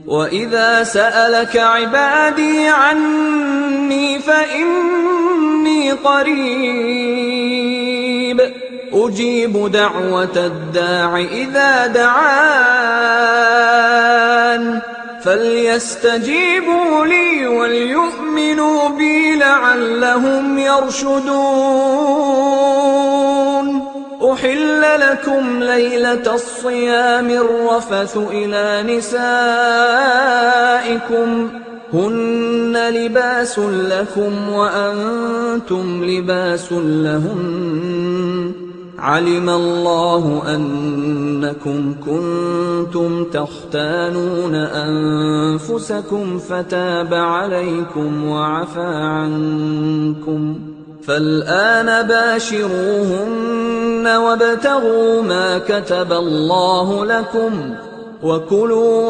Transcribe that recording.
وَإِذَا سَأَلَكَ عِبَادِي عَنِّي فَإِنِّي قَرِيبٌ أُجِيبُ دَعْوَةَ الدَّاعِ إِذَا دَعَانِ فَلْيَسْتَجِيبُوا لِي وَلْيُؤْمِنُوا بِي لَعَلَّهُمْ يَرْشُدُونَ أُحِلَّ لَكُمْ لَيْلَةَ الصِّيَامِ الرَّفَثُ إِلَىٰ نِسَائِكُمْ هُنَّ لِبَاسٌ لَّكُمْ وَأَنتُمْ لِبَاسٌ لَّهُنَّ عَلِمَ اللَّهُ أَنَّكُمْ كُنتُمْ تَخْتَانُونَ أَنفُسَكُمْ فَتَابَ عَلَيْكُمْ وَعَفَا عَنكُمْ فَالْآنَ بَاشِرُوهُنَّ وَابْتَغُوا مَا كَتَبَ اللَّهُ لَكُمْ وَكُلُوا